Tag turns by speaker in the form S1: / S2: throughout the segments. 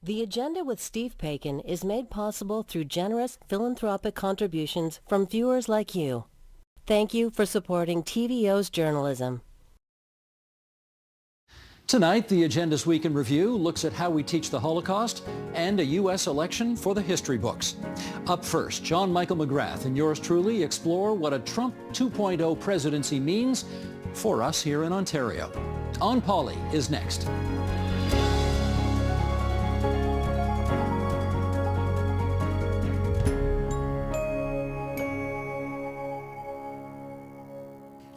S1: The Agenda with Steve Paikin is made possible through generous philanthropic contributions from viewers like you. Thank you for supporting TVO's journalism.
S2: Tonight, the Agenda's Week in Review looks at how we teach the Holocaust and a U.S. election for the history books. Up first, John Michael McGrath and yours truly explore what a Trump 2.0 presidency means for us here in Ontario. On Poli is next.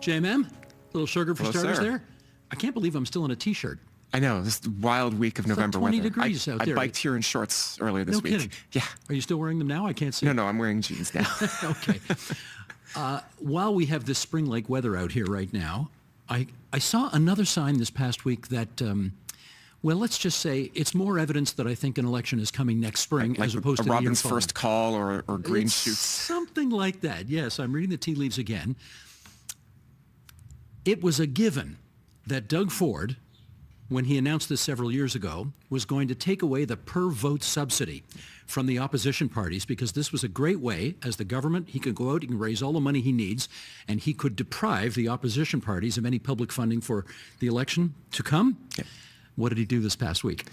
S2: JMM, little sugar for starters there. I can't believe I'm still in a T-shirt.
S3: I know, this wild week of November
S2: like 20
S3: weather.
S2: degrees out there.
S3: I biked here in shorts earlier this week.
S2: No kidding.
S3: Yeah.
S2: Are you still wearing them now? I can't see.
S3: No, I'm wearing jeans now.
S2: Okay. While we have this spring-like weather out here right now, I saw another sign this past week that, well, let's just say it's more evidence that I think an election is coming next spring
S3: like
S2: as opposed to
S3: a Robin's
S2: the year
S3: first call or green
S2: it's
S3: shoots.
S2: Something like that. Yes, I'm reading the tea leaves again. It was a given that Doug Ford, when he announced this several years ago, was going to take away the per-vote subsidy from the opposition parties because this was a great way, as the government, he could go out, he can raise all the money he needs, and he could deprive the opposition parties of any public funding for the election to come.
S3: Yeah.
S2: What did he do this past week?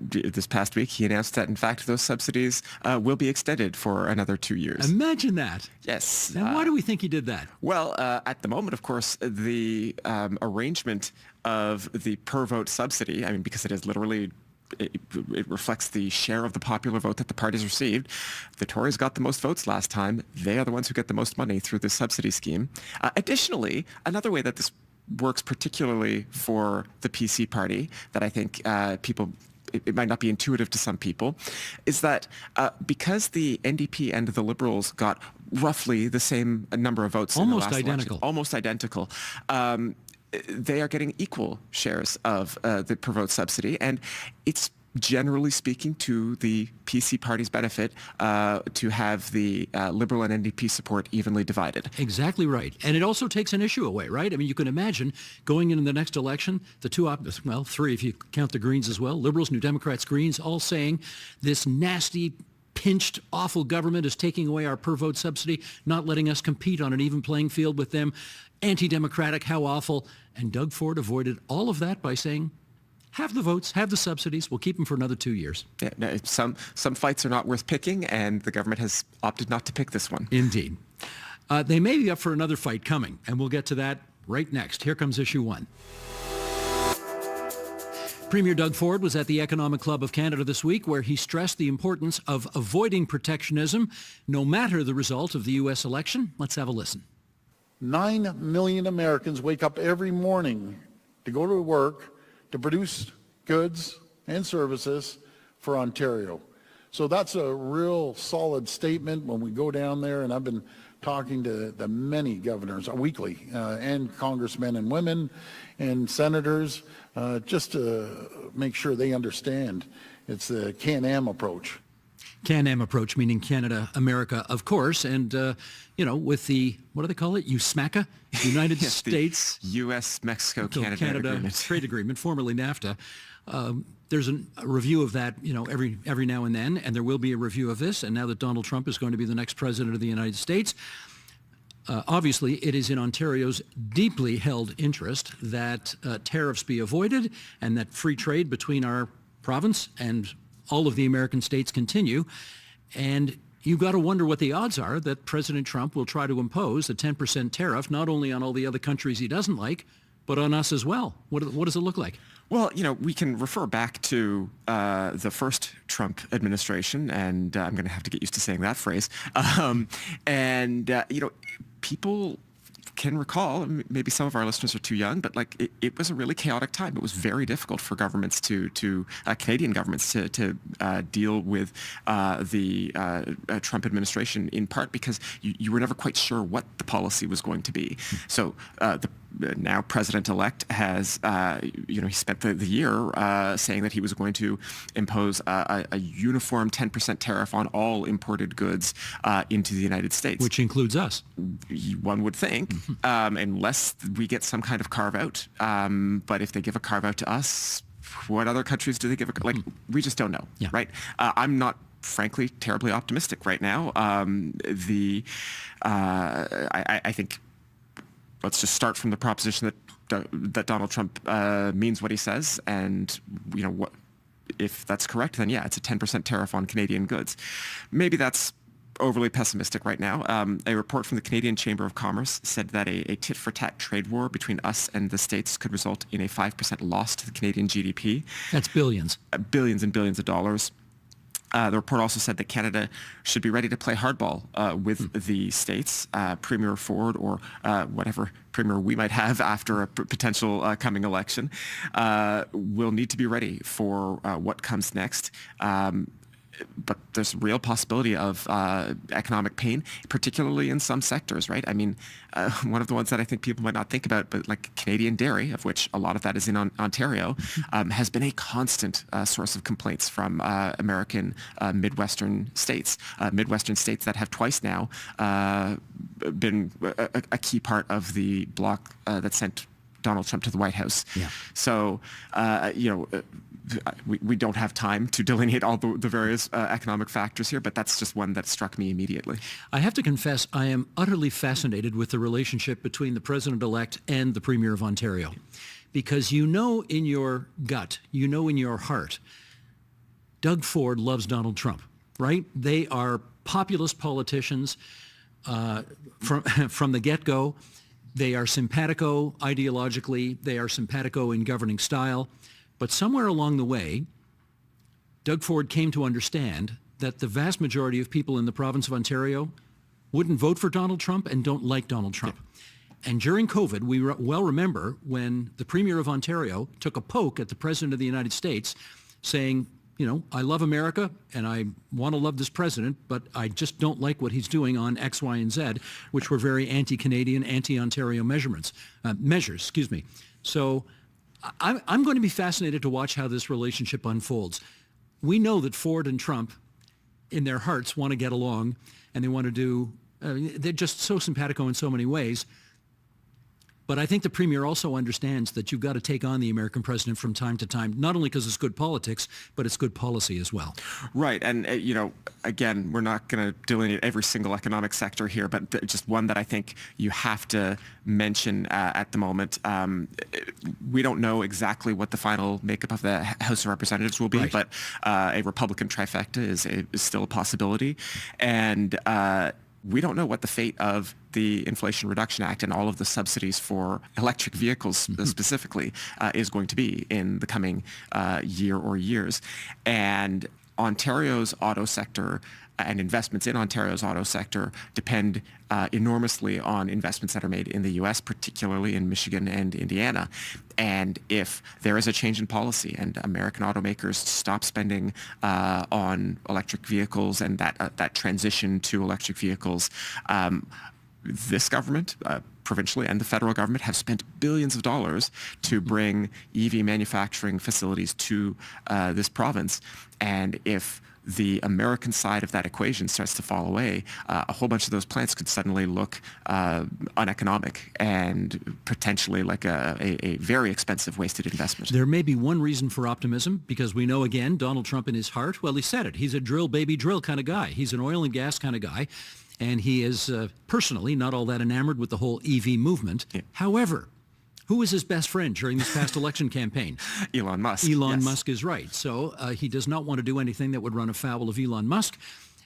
S3: This past week, he announced that, in fact, those subsidies will be extended for another 2 years.
S2: Imagine that.
S3: Yes.
S2: And why do we think he did that?
S3: Well, at the moment, of course, the arrangement of the per-vote subsidy, I mean, because it is literally it reflects the share of the popular vote that the parties received. The Tories got the most votes last time. They are the ones who get the most money through this subsidy scheme. Additionally, another way that this works particularly for the PC party that I think it might not be intuitive to some people, is that because the NDP and the Liberals got roughly the same number of votes in the last election, almost identical, they are getting equal shares of the per-vote subsidy, and it's generally speaking to the PC party's benefit to have the Liberal and NDP support evenly divided.
S2: Exactly right. And it also takes an issue away, right? I mean, you can imagine going into the next election, the three if you count the Greens as well, Liberals, New Democrats, Greens, all saying this nasty, pinched, awful government is taking away our per-vote subsidy, not letting us compete on an even playing field with them, anti-democratic, how awful. And Doug Ford avoided all of that by saying, have the votes, have the subsidies. We'll keep them for another 2 years.
S3: Yeah, no, some fights are not worth picking, and the government has opted not to pick this one.
S2: Indeed. They may be up for another fight coming, and we'll get to that right next. Here comes issue one. Premier Doug Ford was at the Economic Club of Canada this week, where he stressed the importance of avoiding protectionism, no matter the result of the U.S. election. Let's have a listen.
S4: 9 million Americans wake up every morning to go to work to produce goods and services for Ontario. So that's a real solid statement when we go down there, and I've been talking to the many governors weekly and congressmen and women and senators just to make sure they understand it's the Can-Am approach.
S2: Can-Am approach, meaning Canada, America, of course, and, with the, what do they call it, USMACA, United
S3: yes,
S2: States.
S3: U.S.-Mexico-Canada
S2: trade agreement, formerly NAFTA. There's a review of that, every now and then, and there will be a review of this, and now that Donald Trump is going to be the next president of the United States, obviously it is in Ontario's deeply held interest that tariffs be avoided and that free trade between our province and all of the American states continue. And you've got to wonder what the odds are that President Trump will try to impose a 10% tariff, not only on all the other countries he doesn't like, but on us as well. What does it look like?
S3: Well, we can refer back to the first Trump administration, and I'm going to have to get used to saying that phrase. People can recall, maybe some of our listeners are too young, but it was a really chaotic time. It was very difficult for governments Canadian governments to deal with the Trump administration, in part because you were never quite sure what the policy was going to be. So the now president-elect has, he spent the year saying that he was going to impose a uniform 10% tariff on all imported goods into the United States.
S2: Which includes us.
S3: One would think, unless we get some kind of carve-out. But if they give a carve-out to us, what other countries do they give? We just don't know, right? I'm not, frankly, terribly optimistic right now. I think let's just start from the proposition that Donald Trump means what he says, and what if that's correct? Then it's a 10% tariff on Canadian goods. Maybe that's overly pessimistic right now. A report from the Canadian Chamber of Commerce said that a tit-for-tat trade war between us and the States could result in a 5% loss to the Canadian GDP.
S2: That's billions.
S3: Billions and billions of dollars. The report also said that Canada should be ready to play hardball with the States. Premier Ford or whatever premier we might have after a potential coming election will need to be ready for what comes next. But there's real possibility of economic pain, particularly in some sectors, right? I mean, one of the ones that I think people might not think about, but like Canadian dairy, of which a lot of that is in Ontario, has been a constant source of complaints from American Midwestern states that have twice now been a key part of the bloc that sent Donald Trump to the White House. Yeah. So, we don't have time to delineate all the various economic factors here, but that's just one that struck me immediately.
S2: I have to confess, I am utterly fascinated with the relationship between the President-elect and the Premier of Ontario, because in your gut, in your heart, Doug Ford loves Donald Trump, right? They are populist politicians from the get-go. They are simpatico ideologically. They are simpatico in governing style. But somewhere along the way, Doug Ford came to understand that the vast majority of people in the province of Ontario wouldn't vote for Donald Trump and don't like Donald Trump. Yeah. And during COVID, we well remember when the Premier of Ontario took a poke at the President of the United States saying, I love America and I want to love this president, but I just don't like what he's doing on X, Y, and Z, which were very anti-Canadian, anti-Ontario measures. So I'm going to be fascinated to watch how this relationship unfolds. We know that Ford and Trump, in their hearts, want to get along, and they want to do, they're just so simpatico in so many ways. But I think the Premier also understands that you've got to take on the American president from time to time, not only because it's good politics, but it's good policy as well.
S3: Right. And, again, we're not going to delineate every single economic sector here, but just one that I think you have to mention at the moment. We don't know exactly what the final makeup of the House of Representatives will be, right. But a Republican trifecta is still a possibility. And we don't know what the fate of the Inflation Reduction Act and all of the subsidies for electric vehicles specifically is going to be in the coming year or years. And Ontario's auto sector and investments in Ontario's auto sector depend enormously on investments that are made in the U.S., particularly in Michigan and Indiana. And if there is a change in policy and American automakers stop spending on electric vehicles and that transition to electric vehicles, this government, provincially and the federal government, have spent billions of dollars to bring EV manufacturing facilities to this province. And if the American side of that equation starts to fall away, a whole bunch of those plants could suddenly look uneconomic and potentially like a very expensive wasted investment.
S2: There may be one reason for optimism, because we know, again, Donald Trump in his heart, well, he said it. He's a drill, baby, drill kind of guy. He's an oil and gas kind of guy. And he is personally not all that enamored with the whole EV movement. Yeah. However, who was his best friend during this past election campaign?
S3: Elon Musk.
S2: Elon Musk is right. So he does not want to do anything that would run afoul of Elon Musk.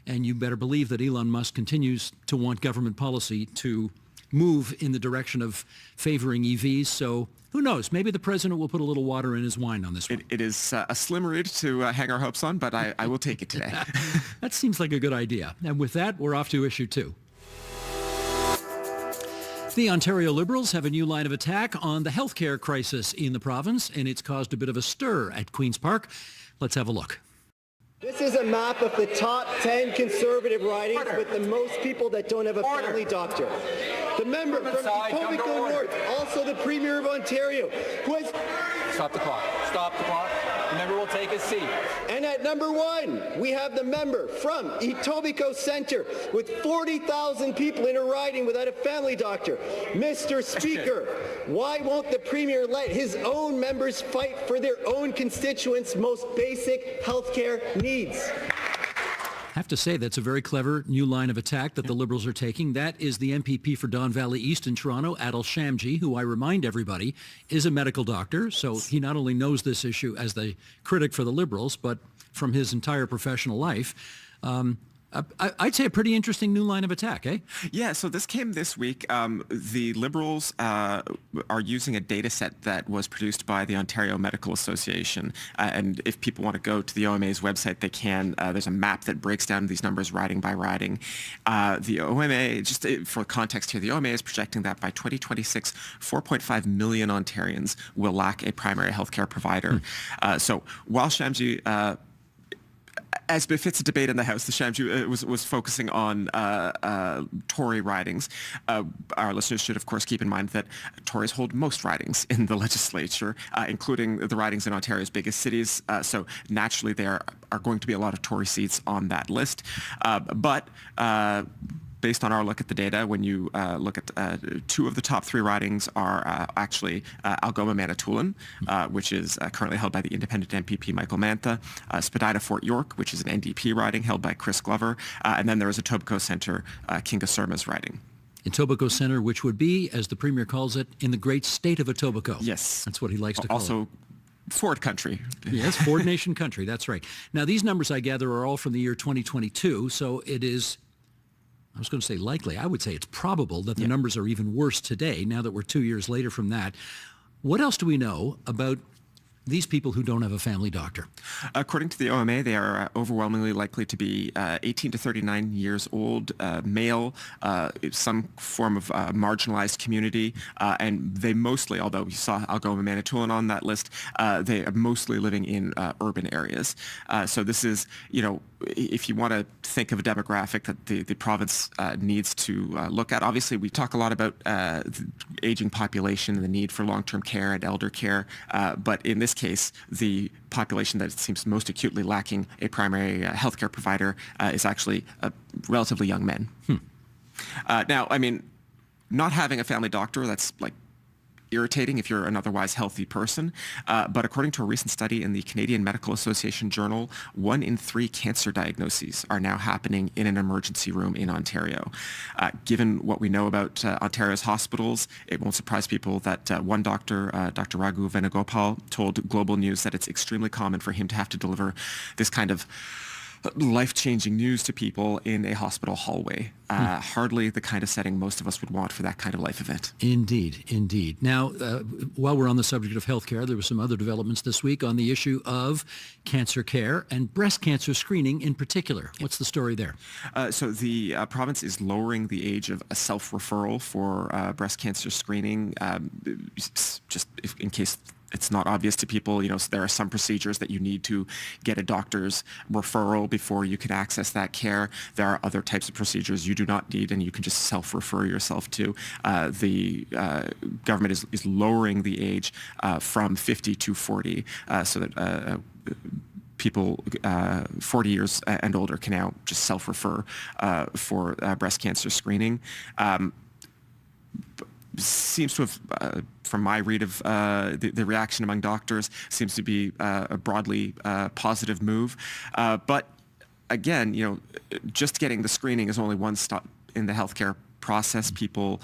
S2: And you better believe that Elon Musk continues to want government policy to move in the direction of favoring EVs. So who knows? Maybe the president will put a little water in his wine on this one.
S3: It is a slim read to hang our hopes on, but I will take it today.
S2: That seems like a good idea. And with that, we're off to issue 2. The Ontario Liberals have a new line of attack on the healthcare crisis in the province, and it's caused a bit of a stir at Queen's Park. Let's have a look.
S5: This is a map of the top 10 Conservative ridings with the most people that don't have a family doctor. The member from Etobicoke North, also the Premier of Ontario, who has...
S6: Stop the clock. Stop the clock. The member will take his seat.
S5: And at number 1, we have the member from Etobicoke Centre with 40,000 people in a riding without a family doctor. Mr. Speaker, why won't the Premier let his own members fight for their own constituents' most basic health care needs?
S2: I have to say that's a very clever new line of attack that the Liberals are taking. That is the MPP for Don Valley East in Toronto, Adil Shamji, who I remind everybody is a medical doctor. So he not only knows this issue as the critic for the Liberals, but from his entire professional life. I'd say a pretty interesting new line of attack, eh?
S3: Yeah, so this came this week. The Liberals are using a data set that was produced by the Ontario Medical Association. And if people want to go to the OMA's website, they can. There's a map that breaks down these numbers riding by riding. The OMA, just for context here, the OMA is projecting that by 2026, 4.5 million Ontarians will lack a primary healthcare provider. So while Shamji... as befits a debate in the House, the Shamji was focusing on Tory ridings. Our listeners should, of course, keep in mind that Tories hold most ridings in the legislature, including the ridings in Ontario's biggest cities. So naturally, there are going to be a lot of Tory seats on that list. But based on our look at the data, when you look at 2 of the top 3 ridings are actually Algoma Manitoulin, which is currently held by the independent MPP Michael Mantha, Spadina Fort York, which is an NDP riding held by Chris Glover, and then there is Etobicoke Centre, Kinga Surma's riding.
S2: Etobicoke Centre, which would be, as the Premier calls it, in the great state of Etobicoke.
S3: Yes.
S2: That's what he likes to call it.
S3: Also, Ford country.
S2: Yes, Ford Nation country, that's right. Now, these numbers, I gather, are all from the year 2022, so it is... I was going to say likely. I would say it's probable that the numbers are even worse today, now that we're 2 years later from that. What else do we know about these people who don't have a family doctor?
S3: According to the OMA, they are overwhelmingly likely to be 18 to 39 years old, male, some form of marginalized community, and they mostly, although you saw Algoma Manitoulin on that list, they are mostly living in urban areas. So this is, if you want to think of a demographic that the province needs to look at, obviously we talk a lot about the aging population and the need for long-term care and elder care, but in this case, the population that seems most acutely lacking a primary healthcare provider is actually relatively young men. Now, I mean, not having a family doctor, that's like irritating if you're an otherwise healthy person. But according to a recent study in the Canadian Medical Association Journal, 1 in 3 cancer diagnoses are now happening in an emergency room in Ontario. Given what we know about Ontario's hospitals, it won't surprise people that one doctor, Dr. Raghu Venugopal, told Global News that it's extremely common for him to have to deliver this kind of life-changing news to people in a hospital hallway. Hardly the kind of setting most of us would want for that kind of life event.
S2: Indeed, indeed. Now, while we're on the subject of healthcare, there were some other developments this week on the issue of cancer care and breast cancer screening in particular. What's the story there?
S3: So the province is lowering the age of a self-referral for breast cancer screening, just in case it's not obvious to people. There are some procedures that you need to get a doctor's referral before you can access that care. There are other types of procedures you do not need and you can just self-refer yourself to. The government is lowering the age from 50 to 40 so that people 40 years and older can now just self-refer for breast cancer screening. Seems to have, from my read of the reaction among doctors, seems to be a broadly positive move. But again, just getting the screening is only one step in the healthcare process. People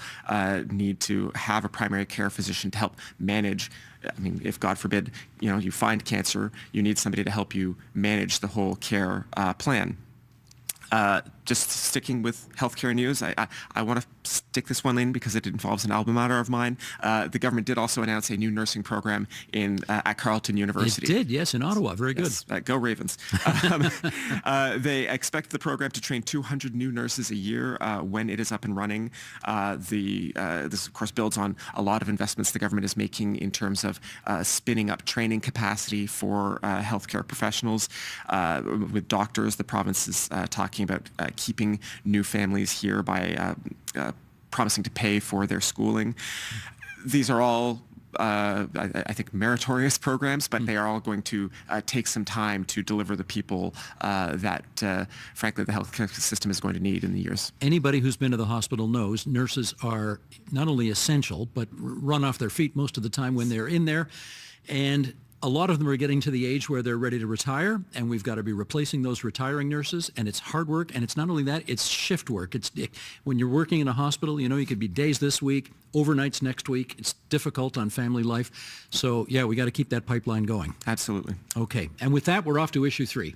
S3: need to have a primary care physician to help manage. I mean, if God forbid, you find cancer, you need somebody to help you manage the whole care plan. Just sticking with healthcare news, I want to stick this one in because it involves an alma mater of mine. The government did also announce a new nursing program at Carleton University.
S2: It did, yes, in Ottawa. Very good.
S3: Yes, go Ravens. They expect the program to train 200 new nurses a year when it is up and running. This, of course, builds on a lot of investments the government is making in terms of spinning up training capacity for healthcare professionals. With doctors, the province is talking about keeping new families here by promising to pay for their schooling. These are all I think, meritorious programs, but they are all going to take some time to deliver the people that, frankly, the healthcare system is going to need in the years.
S2: Anybody who's been to the hospital knows nurses are not only essential, but run off their feet most of the time when they're in there. And a lot of them are getting to the age where they're ready to retire, and we've got to be replacing those retiring nurses, and it's hard work, and it's not only that, it's shift work. When you're working in a hospital, you could be days this week, overnights next week. It's difficult on family life. So, yeah, we got to keep that pipeline going.
S3: Absolutely.
S2: Okay, and with that, we're off to issue 3.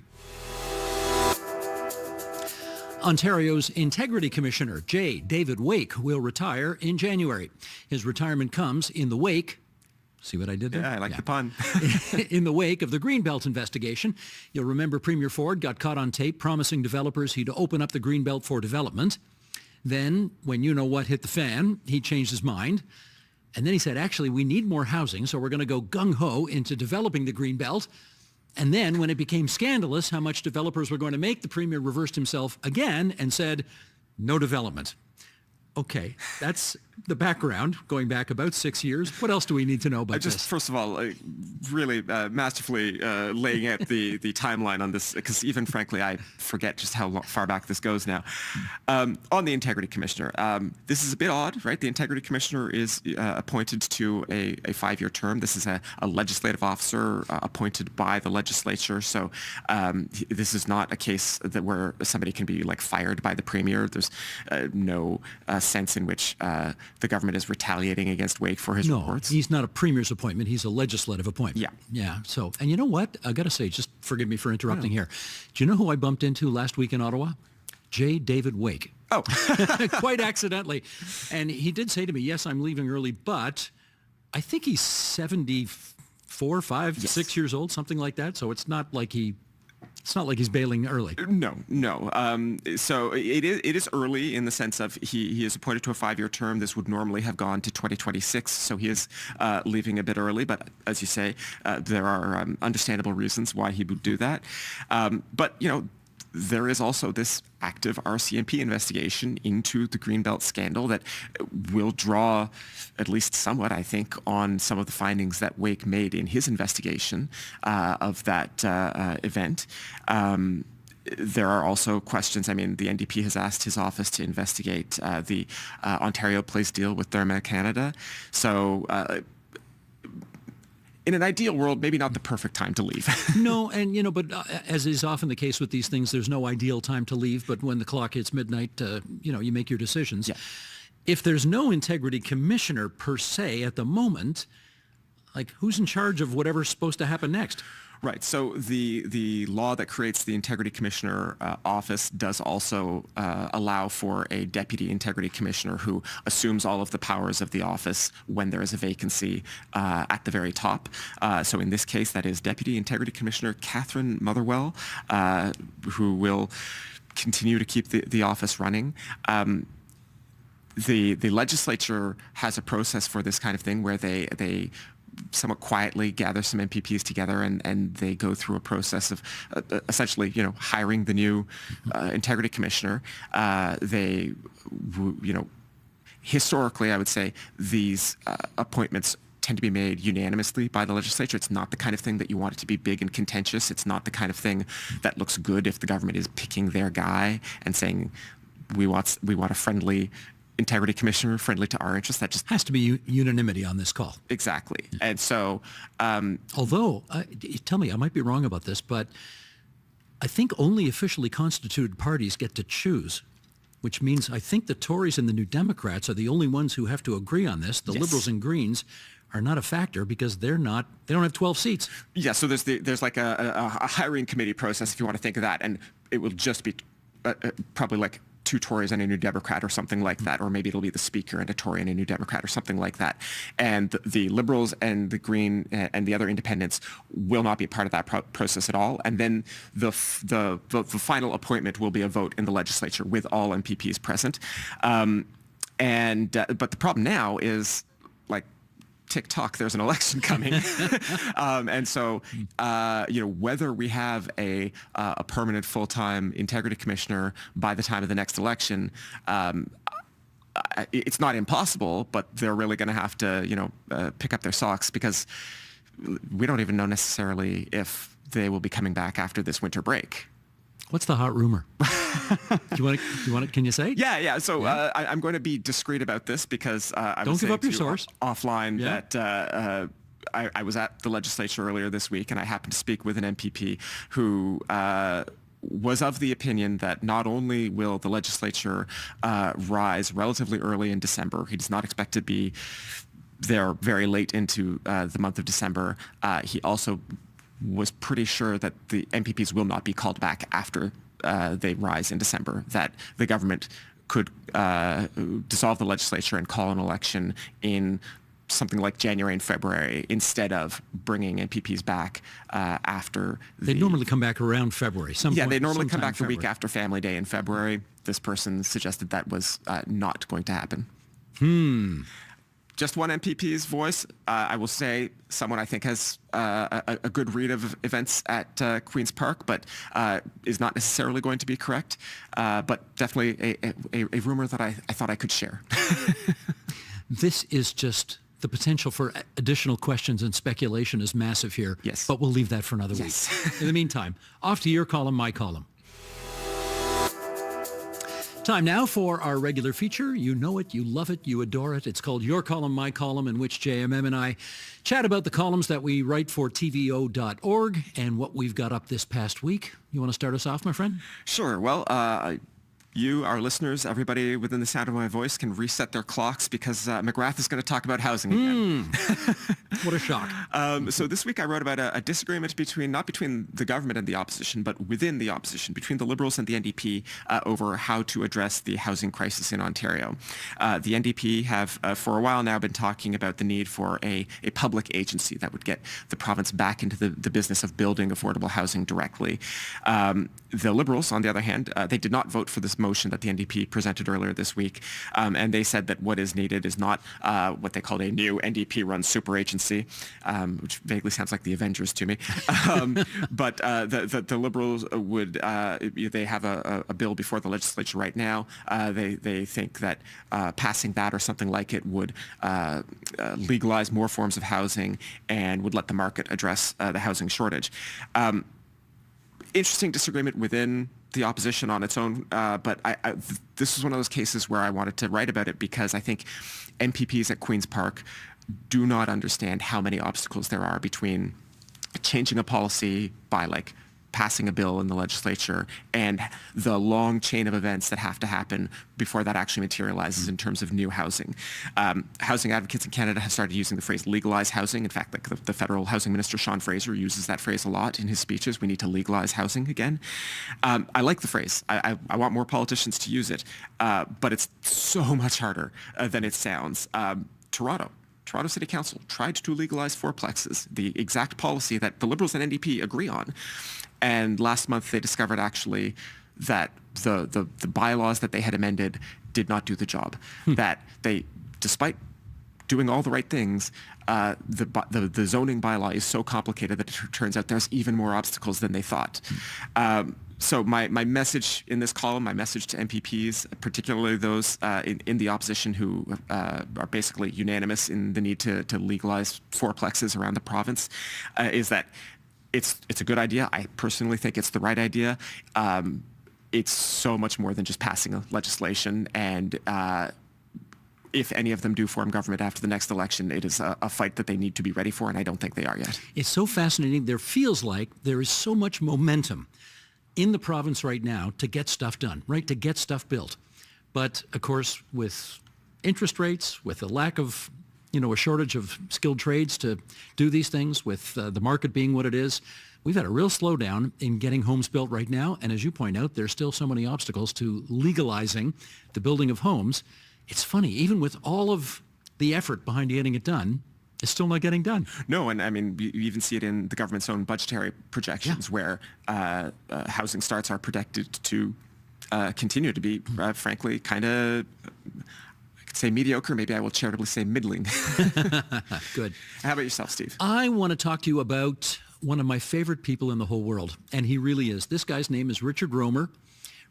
S2: Ontario's Integrity Commissioner, J. David Wake, will retire in January. His retirement comes in the wake. See what I did there?
S3: Yeah, I like the pun.
S2: In the wake of the Greenbelt investigation. You'll remember Premier Ford got caught on tape promising developers he'd open up the Greenbelt for development. Then, when you-know-what hit the fan, he changed his mind. And then he said, actually, we need more housing, so we're going to go gung-ho into developing the Greenbelt. And then, when it became scandalous how much developers were going to make, the Premier reversed himself again and said, no development. Okay, that's the background, going back about 6 years. What else do we need to know about this?
S3: First of all, really masterfully laying out the timeline on this, because even frankly, I forget just how far back this goes now. On the Integrity Commissioner, this is a bit odd, right? The Integrity Commissioner is appointed to a 5-year term. This is a legislative officer appointed by the legislature. So this is not a case where somebody can be fired by the Premier. There's no sense in which the government is retaliating against Wake for his reports.
S2: No, he's not a Premier's appointment. He's a legislative appointment. Yeah. So, and you know what? I got to say, just forgive me for interrupting here. Do you know who I bumped into last week in Ottawa? J. David Wake.
S3: Oh.
S2: Quite accidentally. And he did say to me, yes, I'm leaving early, but I think he's 74, 5, 6 years old, something like that. So it's not like he's bailing early.
S3: No. So it is early in the sense of he is appointed to a 5-year term. This would normally have gone to 2026. So he is leaving a bit early. But as you say, there are understandable reasons why he would do that. But there is also this active RCMP investigation into the Greenbelt scandal that will draw at least somewhat, I think, on some of the findings that Wake made in his investigation of that event. There are also questions. I mean, the NDP has asked his office to investigate the Ontario Place deal with Therma Canada. So in an ideal world, maybe not the perfect time to leave.
S2: No, and but as is often the case with these things, there's no ideal time to leave. But when the clock hits midnight, you make your decisions.
S3: Yeah.
S2: If there's no integrity commissioner per se at the moment, who's in charge of whatever's supposed to happen next?
S3: Right. So the law that creates the Integrity Commissioner office does also allow for a Deputy Integrity Commissioner who assumes all of the powers of the office when there is a vacancy at the very top. So in this case, that is Deputy Integrity Commissioner Catherine Motherwell, who will continue to keep the office running. The legislature has a process for this kind of thing where they somewhat quietly gather some MPPs together and they go through a process of essentially, hiring the new integrity commissioner. Historically, I would say these appointments tend to be made unanimously by the legislature. It's not the kind of thing that you want it to be big and contentious. It's not the kind of thing that looks good if the government is picking their guy and saying, we want a friendly integrity commissioner, friendly to our interests. That just
S2: has to be unanimity on this call.
S3: Exactly. And so,
S2: although, tell me, I might be wrong about this, but I think only officially constituted parties get to choose, which means I think the Tories and the New Democrats are the only ones who have to agree on this. The Liberals and Greens are not a factor because they don't have 12 seats.
S3: Yeah, so there's like a hiring committee process, if you want to think of that, and it will just be probably like 2 Tories and a New Democrat or something like that, or maybe it'll be the Speaker and a Tory and a New Democrat or something like that. And the Liberals and the Green and the other independents will not be a part of that process at all. And then the final appointment will be a vote in the legislature with all MPPs present. But the problem now is, like, TikTok, there's an election coming. And so, whether we have a permanent full-time integrity commissioner by the time of the next election, it's not impossible, but they're really going to have to, pick up their socks, because we don't even know necessarily if they will be coming back after this winter break.
S2: What's the hot rumor? Do you want it? Can you say?
S3: Yeah. So I'm going to be discreet about this, because I
S2: don't give up your source
S3: offline that I was at the legislature earlier this week, and I happened to speak with an MPP who was of the opinion that not only will the legislature rise relatively early in December, he does not expect to be there very late into the month of December. He also was pretty sure that the MPPs will not be called back after they rise in December, that the government could dissolve the legislature and call an election in something like January and February, instead of bringing MPPs back after.
S2: They normally come back around February.
S3: They normally come back the week after Family Day in February. This person suggested that was not going to happen. Just one MPP's voice. I will say someone I think has a good read of events at Queen's Park, but is not necessarily going to be correct. But definitely a rumor that I thought I could share.
S2: This is just the potential for additional questions and speculation is massive here.
S3: Yes.
S2: But we'll leave that for another week. In the meantime, off to your column, my column. Time now for our regular feature. You know it, you love it, you adore it. It's called Your Column, My Column, in which JMM and I chat about the columns that we write for TVO.org and what we've got up this past week. You want to start us off, my friend?
S3: Sure. Well, you, our listeners, everybody within the sound of my voice can reset their clocks, because McGrath is going to talk about housing again.
S2: What a shock.
S3: So this week I wrote about a disagreement not between the government and the opposition, but within the opposition, between the Liberals and the NDP, over how to address the housing crisis in Ontario. The NDP have for a while now been talking about the need for a public agency that would get the province back into the business of building affordable housing directly. The Liberals, on the other hand, they did not vote for this motion that the NDP presented earlier this week, and they said that what is needed is not what they called a new NDP-run super agency, which vaguely sounds like the Avengers to me. But the Liberals would, they have a bill before the legislature right now. They think that passing that or something like it would legalize more forms of housing and would let the market address the housing shortage. Interesting disagreement within the opposition on its own, but this is one of those cases where I wanted to write about it, because I think MPPs at Queen's Park do not understand how many obstacles there are between changing a policy by passing a bill in the legislature and the long chain of events that have to happen before that actually materializes in terms of new housing. Housing advocates in Canada have started using the phrase legalize housing. In fact, the federal housing minister, Sean Fraser, uses that phrase a lot in his speeches. We need to legalize housing again. I like the phrase. I want more politicians to use it, but it's so much harder than it sounds. Toronto City Council tried to legalize fourplexes, the exact policy that the Liberals and NDP agree on. And last month they discovered actually that the bylaws that they had amended did not do the job. That they, despite doing all the right things, the zoning bylaw is so complicated that it turns out there's even more obstacles than they thought. So my message in this column, my message to MPPs, particularly those in the opposition who are basically unanimous in the need to legalize fourplexes around the province, is that it's a good idea. I personally think it's the right idea. It's so much more than just passing a legislation, and if any of them do form government after the next election, it is a fight that they need to be ready for, and I don't think they are yet.
S2: It's so fascinating. There feels like there is so much momentum in the province right now to get stuff done, right, to get stuff built. But, of course, with interest rates, with a lack of, a shortage of skilled trades to do these things, with the market being what it is, we've had a real slowdown in getting homes built right now. And as you point out, there's still so many obstacles to legalizing the building of homes. It's funny, even with all of the effort behind getting it done, it's still not getting done.
S3: No, and I mean, you even see it in the government's own budgetary projections, where housing starts are projected to continue to be, frankly, kind of, I could say mediocre. Maybe I will charitably say middling.
S2: Good.
S3: How about yourself, Steve?
S2: I want to talk to you about one of my favorite people in the whole world, and he really is. This guy's name is Richard Rohmer.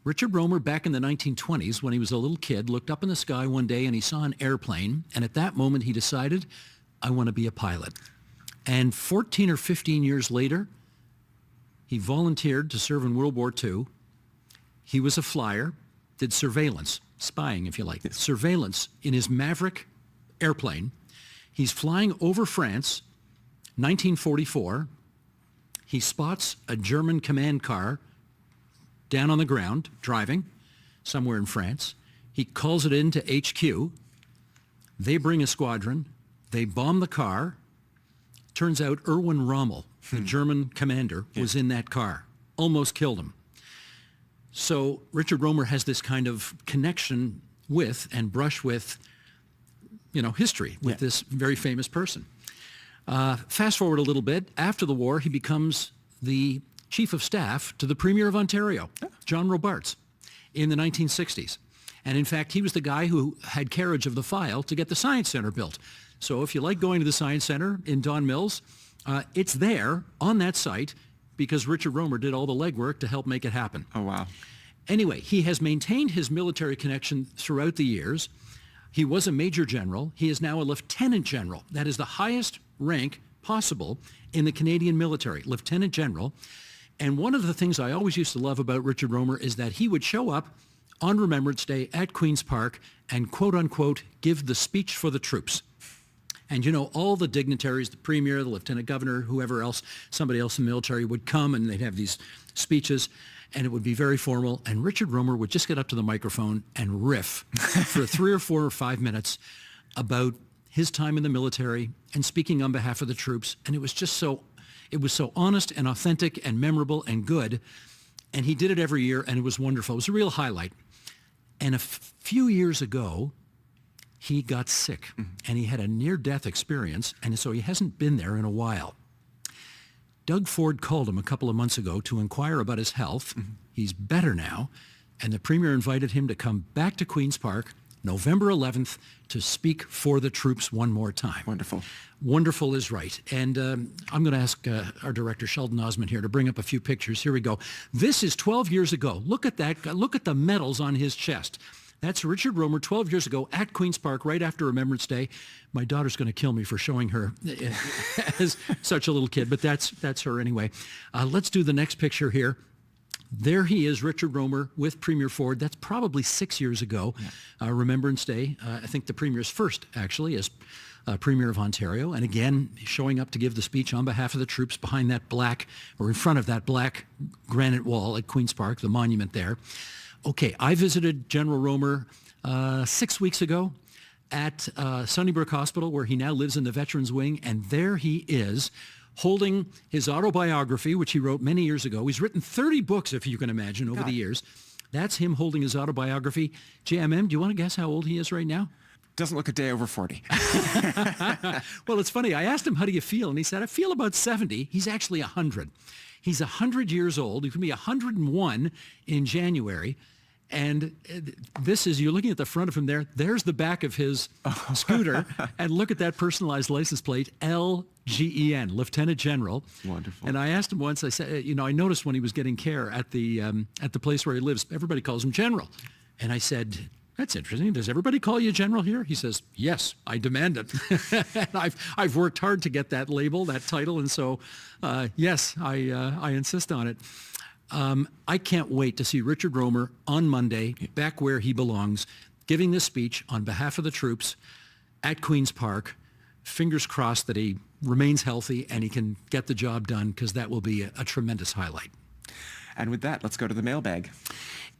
S2: Richard Rohmer, back in the 1920s, when he was a little kid, looked up in the sky one day and he saw an airplane. And at that moment, he decided, I want to be a pilot. And 14 or 15 years later, he volunteered to serve in World War II. He was a flyer, did surveillance, spying, if you like, surveillance in his Maverick airplane. He's flying over France, 1944. He spots a German command car down on the ground, driving somewhere in France. He calls it into HQ. They bring a squadron. They bomb the car. Turns out Erwin Rommel, the German commander, was in that car. Almost killed him. So Richard Rohmer has this kind of connection with and brush with, history with this very famous person. Fast forward a little bit. After the war, he becomes the chief of staff to the Premier of Ontario, John Robarts, in the 1960s. And in fact, he was the guy who had carriage of the file to get the Science Centre built. So if you like going to the Science Centre in Don Mills, it's there on that site because Richard Rohmer did all the legwork to help make it happen.
S3: Oh, wow.
S2: Anyway, he has maintained his military connection throughout the years. He was a major general. He is now a lieutenant general. That is the highest rank possible in the Canadian military, lieutenant general. And one of the things I always used to love about Richard Rohmer is that he would show up on Remembrance Day at Queen's Park and, quote unquote, give the speech for the troops. And, all the dignitaries, the premier, the lieutenant governor, whoever else, somebody else in the military would come and they'd have these speeches and it would be very formal. And Richard Rohmer would just get up to the microphone and riff for 3 or 4 or 5 minutes about his time in the military and speaking on behalf of the troops. And it was so honest and authentic and memorable and good. And he did it every year and it was wonderful. It was a real highlight. And a few years ago, he got sick and he had a near-death experience. And so he hasn't been there in a while. Doug Ford called him a couple of months ago to inquire about his health. He's better now. And the Premier invited him to come back to Queen's Park November 11th to speak for the troops one more time.
S3: Wonderful.
S2: Wonderful is right. And I'm going to ask our director, Sheldon Osmond, here to bring up a few pictures. Here we go. This is 12 years ago. Look at that. Look at the medals on his chest. That's Richard Rohmer 12 years ago at Queen's Park right after Remembrance Day. My daughter's going to kill me for showing her as such a little kid, but that's her anyway. Let's do the next picture here. There he is, Richard Rohmer with Premier Ford. That's probably 6 years ago, Remembrance Day. I think the Premier's first, actually, as Premier of Ontario. And again, showing up to give the speech on behalf of the troops behind that black, or in front of that black granite wall at Queen's Park, the monument there. Okay, I visited General Rohmer 6 weeks ago at Sunnybrook Hospital, where he now lives in the Veterans Wing, and there he is, holding his autobiography, which he wrote many years ago. He's written 30 books, if you can imagine, over the years. That's him holding his autobiography. JMM, do you want to guess how old he is right now?
S3: Doesn't look a day over 40.
S2: Well, it's funny. I asked him, how do you feel? And he said, I feel about 70. He's actually 100. He's 100 years old. He's going to be 101 in January. And this is, you're looking at the front of him there. There's the back of his scooter. And look at that personalized license plate, LGEN, Lieutenant General.
S3: Wonderful.
S2: And I asked him once, I said, I noticed when he was getting care at the place where he lives, everybody calls him General. And I said, that's interesting. Does everybody call you General here? He says, yes, I demand it. And I've worked hard to get that label, that title. And so, yes, I insist on it. I can't wait to see Richard Rohmer on Monday, back where he belongs, giving this speech on behalf of the troops at Queen's Park. Fingers crossed that he remains healthy and he can get the job done, because that will be a tremendous highlight.
S3: And with that, let's go to the mailbag.